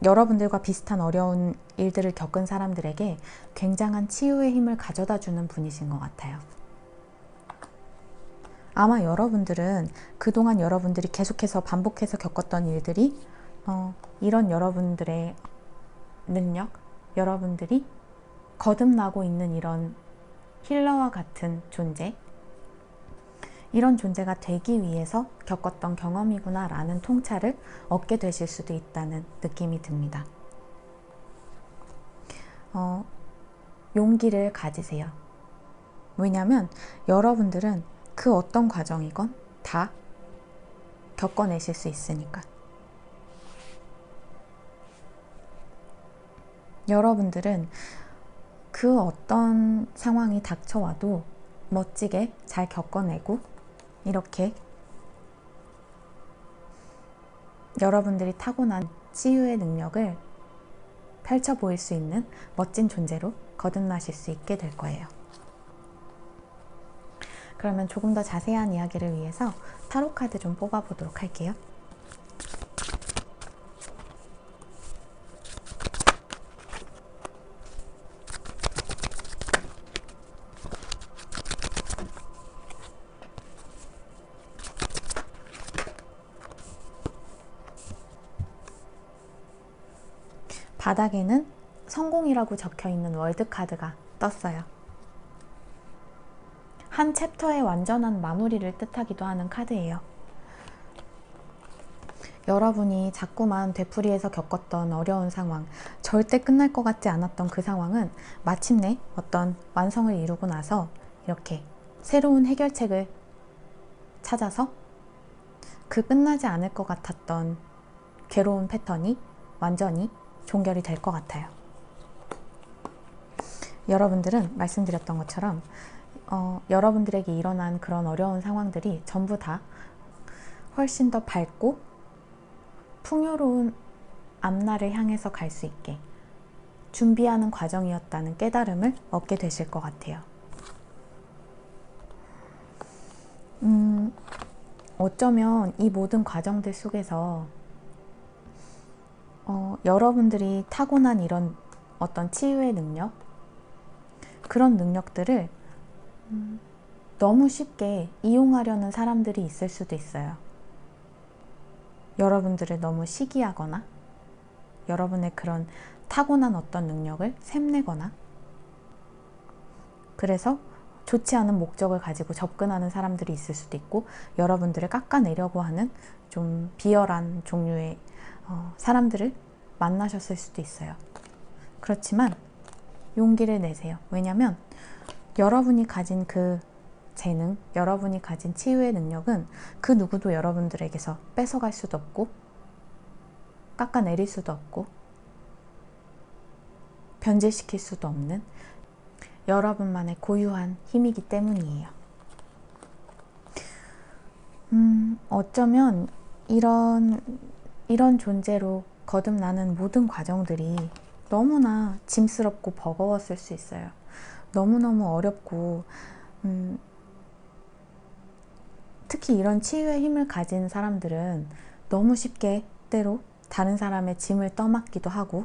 여러분들과 비슷한 어려운 일들을 겪은 사람들에게 굉장한 치유의 힘을 가져다 주는 분이신 것 같아요. 아마 여러분들은 그동안 여러분들이 계속해서 반복해서 겪었던 일들이 이런 여러분들의 능력, 여러분들이 거듭나고 있는 이런 힐러와 같은 존재, 이런 존재가 되기 위해서 겪었던 경험이구나 라는 통찰을 얻게 되실 수도 있다는 느낌이 듭니다. 용기를 가지세요. 왜냐하면 여러분들은 그 어떤 과정이건 다 겪어내실 수 있으니까. 여러분들은 그 어떤 상황이 닥쳐와도 멋지게 잘 겪어내고 이렇게 여러분들이 타고난 치유의 능력을 펼쳐 보일 수 있는 멋진 존재로 거듭나실 수 있게 될 거예요. 그러면 조금 더 자세한 이야기를 위해서 타로 카드 좀 뽑아 보도록 할게요. 바닥에는 성공이라고 적혀 있는 월드카드가 떴어요. 한 챕터의 완전한 마무리를 뜻하기도 하는 카드예요. 여러분이 자꾸만 되풀이해서 겪었던 어려운 상황, 절대 끝날 것 같지 않았던 그 상황은 마침내 어떤 완성을 이루고 나서 이렇게 새로운 해결책을 찾아서 그 끝나지 않을 것 같았던 괴로운 패턴이 완전히 종결이 될 것 같아요. 여러분들은 말씀드렸던 것처럼 여러분들에게 일어난 그런 어려운 상황들이 전부 다 훨씬 더 밝고 풍요로운 앞날을 향해서 갈 수 있게 준비하는 과정이었다는 깨달음을 얻게 되실 것 같아요. 어쩌면 이 모든 과정들 속에서 여러분들이 타고난 이런 어떤 치유의 능력, 그런 능력들을 너무 쉽게 이용하려는 사람들이 있을 수도 있어요. 여러분들을 너무 시기하거나 여러분의 그런 타고난 어떤 능력을 샘내거나, 그래서 좋지 않은 목적을 가지고 접근하는 사람들이 있을 수도 있고, 여러분들을 깎아내려고 하는 좀 비열한 종류의 사람들을 만나셨을 수도 있어요. 그렇지만 용기를 내세요. 왜냐하면 여러분이 가진 그 재능, 여러분이 가진 치유의 능력은 그 누구도 여러분들에게서 뺏어갈 수도 없고 깎아내릴 수도 없고 변질시킬 수도 없는 여러분만의 고유한 힘이기 때문이에요. 어쩌면 이런 존재로 거듭나는 모든 과정들이 너무나 짐스럽고 버거웠을 수 있어요. 너무너무 어렵고 특히 이런 치유의 힘을 가진 사람들은 너무 쉽게 때로 다른 사람의 짐을 떠맡기도 하고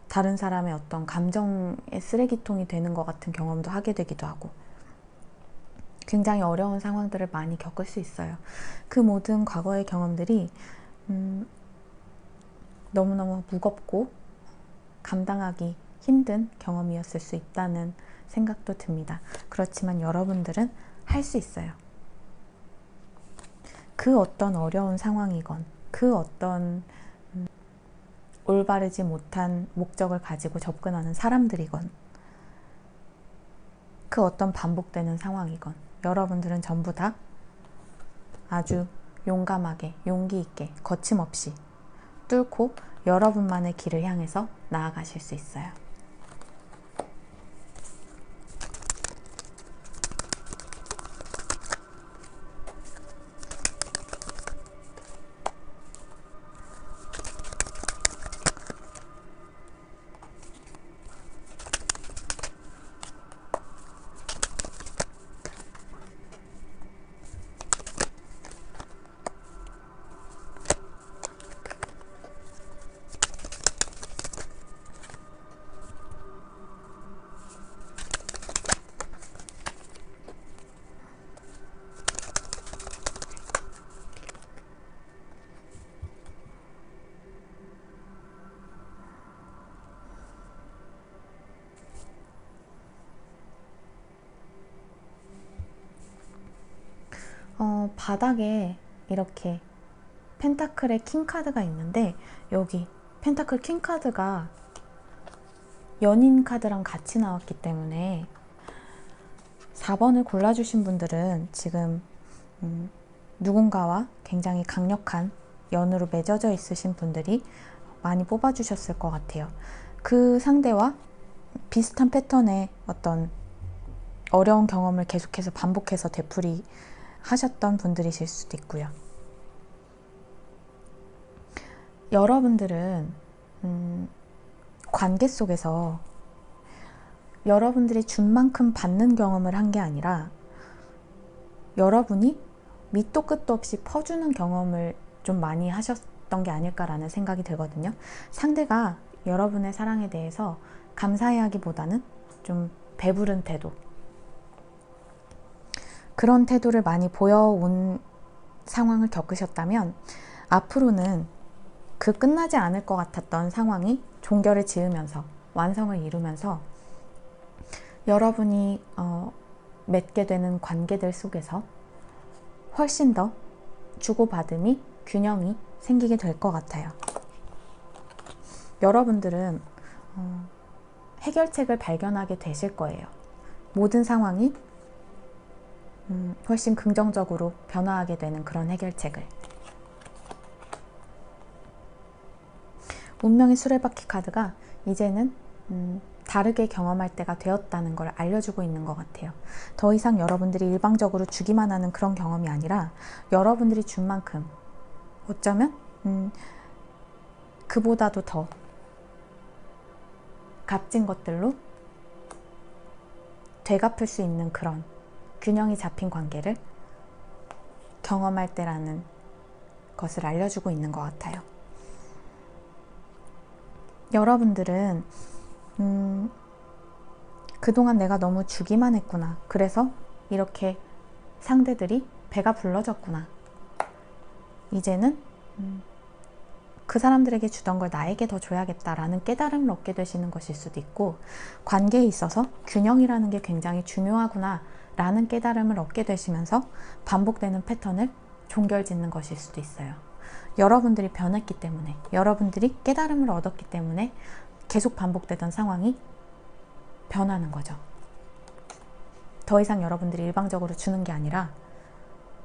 다른 사람의 어떤 감정의 쓰레기통이 되는 것 같은 경험도 하게 되기도 하고 굉장히 어려운 상황들을 많이 겪을 수 있어요. 그 모든 과거의 경험들이 너무너무 무겁고 감당하기 힘든 경험이었을 수 있다는 생각도 듭니다. 그렇지만 여러분들은 할 수 있어요. 그 어떤 어려운 상황이건 그 어떤 올바르지 못한 목적을 가지고 접근하는 사람들이건 그 어떤 반복되는 상황이건 여러분들은 전부 다 아주 용감하게, 용기 있게, 거침없이 뚫고 여러분만의 길을 향해서 나아가실 수 있어요. 바닥에 이렇게 펜타클의 킹카드가 있는데 여기 펜타클 킹카드가 연인 카드랑 같이 나왔기 때문에 4번을 골라주신 분들은 지금 누군가와 굉장히 강력한 연으로 맺어져 있으신 분들이 많이 뽑아주셨을 것 같아요. 그 상대와 비슷한 패턴의 어떤 어려운 경험을 계속해서 반복해서 되풀이 하셨던 분들이실 수도 있고요. 여러분들은 관계 속에서 여러분들이 준 만큼 받는 경험을 한 게 아니라 여러분이 밑도 끝도 없이 퍼주는 경험을 좀 많이 하셨던 게 아닐까라는 생각이 들거든요. 상대가 여러분의 사랑에 대해서 감사해하기보다는 좀 배부른 태도, 그런 태도를 많이 보여온 상황을 겪으셨다면 앞으로는 그 끝나지 않을 것 같았던 상황이 종결을 지으면서 완성을 이루면서 여러분이 맺게 되는 관계들 속에서 훨씬 더 주고받음이, 균형이 생기게 될 것 같아요. 여러분들은 해결책을 발견하게 되실 거예요. 모든 상황이 훨씬 긍정적으로 변화하게 되는 그런 해결책을. 운명의 수레바퀴 카드가 이제는 다르게 경험할 때가 되었다는 걸 알려주고 있는 것 같아요. 더 이상 여러분들이 일방적으로 주기만 하는 그런 경험이 아니라 여러분들이 준 만큼 어쩌면 그보다도 더 값진 것들로 되갚을 수 있는 그런 균형이 잡힌 관계를 경험할 때라는 것을 알려주고 있는 것 같아요. 여러분들은 그동안 내가 너무 주기만 했구나. 그래서 이렇게 상대들이 배가 불러졌구나. 이제는 그 사람들에게 주던 걸 나에게 더 줘야겠다라는 깨달음을 얻게 되시는 것일 수도 있고, 관계에 있어서 균형이라는 게 굉장히 중요하구나 라는 깨달음을 얻게 되시면서 반복되는 패턴을 종결짓는 것일 수도 있어요. 여러분들이 변했기 때문에, 여러분들이 깨달음을 얻었기 때문에 계속 반복되던 상황이 변하는 거죠. 더 이상 여러분들이 일방적으로 주는 게 아니라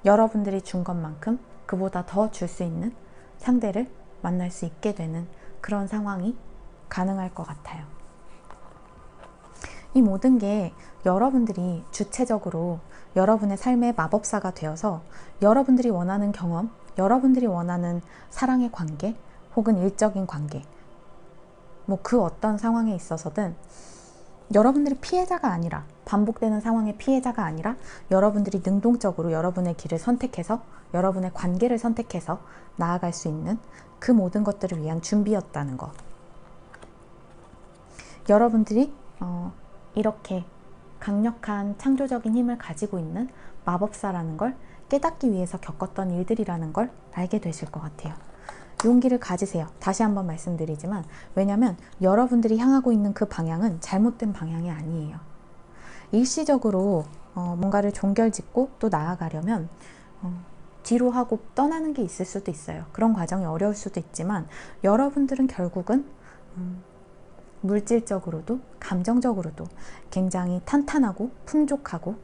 여러분들이 준 것만큼 그보다 더 줄 수 있는 상대를 만날 수 있게 되는 그런 상황이 가능할 것 같아요. 이 모든 게 여러분들이 주체적으로 여러분의 삶의 마법사가 되어서 여러분들이 원하는 경험, 여러분들이 원하는 사랑의 관계 혹은 일적인 관계, 뭐 그 어떤 상황에 있어서든 여러분들이 피해자가 아니라, 반복되는 상황의 피해자가 아니라 여러분들이 능동적으로 여러분의 길을 선택해서 여러분의 관계를 선택해서 나아갈 수 있는 그 모든 것들을 위한 준비였다는 것. 여러분들이 이렇게 강력한 창조적인 힘을 가지고 있는 마법사라는 걸 깨닫기 위해서 겪었던 일들이라는 걸 알게 되실 것 같아요. 용기를 가지세요. 다시 한번 말씀드리지만, 왜냐하면 여러분들이 향하고 있는 그 방향은 잘못된 방향이 아니에요. 일시적으로 뭔가를 종결짓고 또 나아가려면 뒤로 하고 떠나는 게 있을 수도 있어요. 그런 과정이 어려울 수도 있지만 여러분들은 결국은 물질적으로도 감정적으로도 굉장히 탄탄하고 풍족하고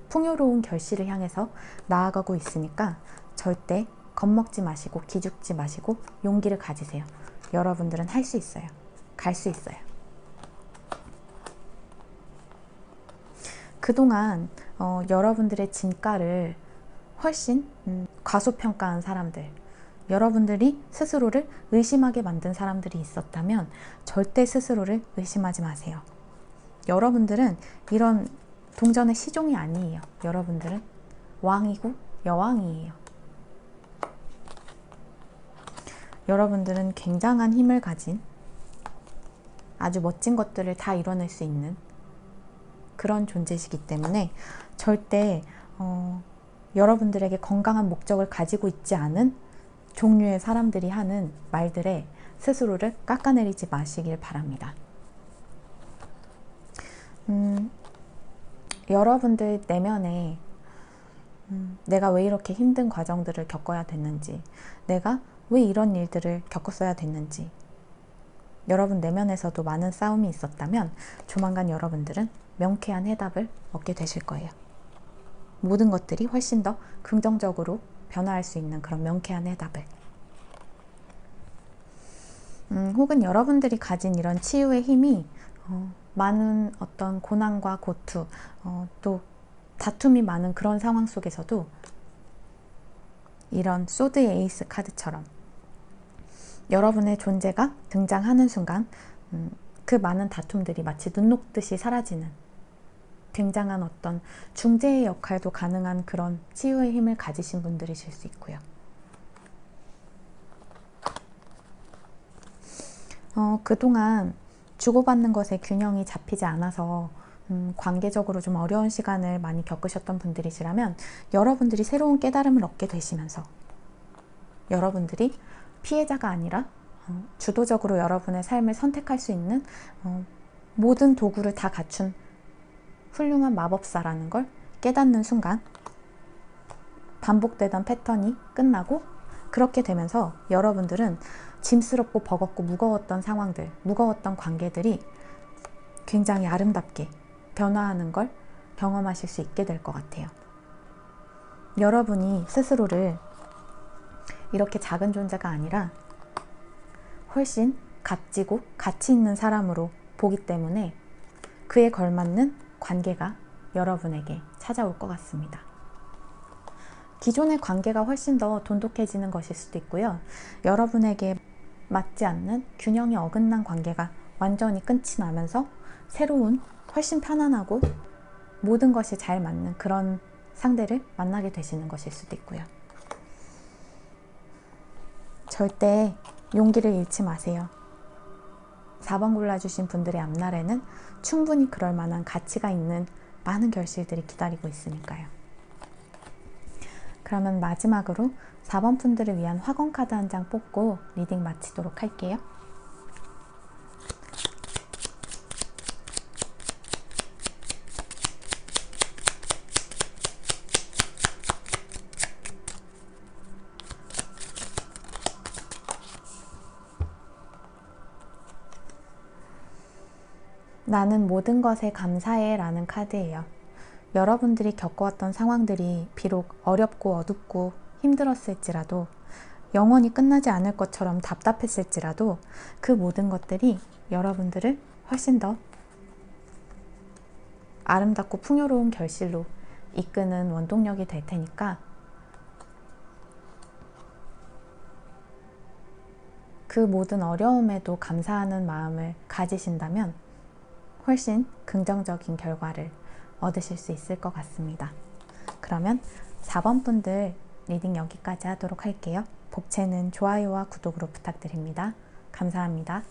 풍요로운 결실을 향해서 나아가고 있으니까 절대 겁먹지 마시고 기죽지 마시고 용기를 가지세요. 여러분들은 할 수 있어요. 갈 수 있어요. 그동안 여러분들의 진가를 훨씬 과소평가한 사람들, 여러분들이 스스로를 의심하게 만든 사람들이 있었다면 절대 스스로를 의심하지 마세요. 여러분들은 이런 동전의 시종이 아니에요. 여러분들은 왕이고 여왕이에요. 여러분들은 굉장한 힘을 가진 아주 멋진 것들을 다 이뤄낼 수 있는 그런 존재시기 때문에 절대 여러분들에게 건강한 목적을 가지고 있지 않은 종류의 사람들이 하는 말들에 스스로를 깎아내리지 마시길 바랍니다. 여러분들 내면에 내가 왜 이렇게 힘든 과정들을 겪어야 됐는지, 내가 왜 이런 일들을 겪었어야 됐는지, 여러분 내면에서도 많은 싸움이 있었다면 조만간 여러분들은 명쾌한 해답을 얻게 되실 거예요. 모든 것들이 훨씬 더 긍정적으로 변화할 수 있는 그런 명쾌한 해답을. 혹은 여러분들이 가진 이런 치유의 힘이 많은 어떤 고난과 고투, 또 다툼이 많은 그런 상황 속에서도 이런 소드의 에이스 카드처럼 여러분의 존재가 등장하는 순간 그 많은 다툼들이 마치 눈 녹듯이 사라지는 굉장한 어떤 중재의 역할도 가능한 그런 치유의 힘을 가지신 분들이실 수 있고요. 그동안 주고받는 것에 균형이 잡히지 않아서 관계적으로 좀 어려운 시간을 많이 겪으셨던 분들이시라면 여러분들이 새로운 깨달음을 얻게 되시면서 여러분들이 피해자가 아니라 주도적으로 여러분의 삶을 선택할 수 있는 모든 도구를 다 갖춘 훌륭한 마법사라는 걸 깨닫는 순간 반복되던 패턴이 끝나고 그렇게 되면서 여러분들은 짐스럽고 버겁고 무거웠던 상황들, 무거웠던 관계들이 굉장히 아름답게 변화하는 걸 경험하실 수 있게 될 것 같아요. 여러분이 스스로를 이렇게 작은 존재가 아니라 훨씬 값지고 가치 있는 사람으로 보기 때문에 그에 걸맞는 관계가 여러분에게 찾아올 것 같습니다. 기존의 관계가 훨씬 더 돈독해지는 것일 수도 있고요. 여러분에게 맞지 않는 균형이 어긋난 관계가 완전히 끝이 나면서 새로운 훨씬 편안하고 모든 것이 잘 맞는 그런 상대를 만나게 되시는 것일 수도 있고요. 절대 용기를 잃지 마세요. 4번 골라주신 분들의 앞날에는 충분히 그럴 만한 가치가 있는 많은 결실들이 기다리고 있으니까요. 그러면 마지막으로 4번 분들을 위한 화건 카드 한 장 뽑고 리딩 마치도록 할게요. 나는 모든 것에 감사해 라는 카드예요. 여러분들이 겪어왔던 상황들이 비록 어렵고 어둡고 힘들었을지라도 영원히 끝나지 않을 것처럼 답답했을지라도 그 모든 것들이 여러분들을 훨씬 더 아름답고 풍요로운 결실로 이끄는 원동력이 될 테니까 그 모든 어려움에도 감사하는 마음을 가지신다면 훨씬 긍정적인 결과를 얻으실 수 있을 것 같습니다. 그러면 4번 분들 리딩 여기까지 하도록 할게요. 복채는 좋아요와 구독으로 부탁드립니다. 감사합니다.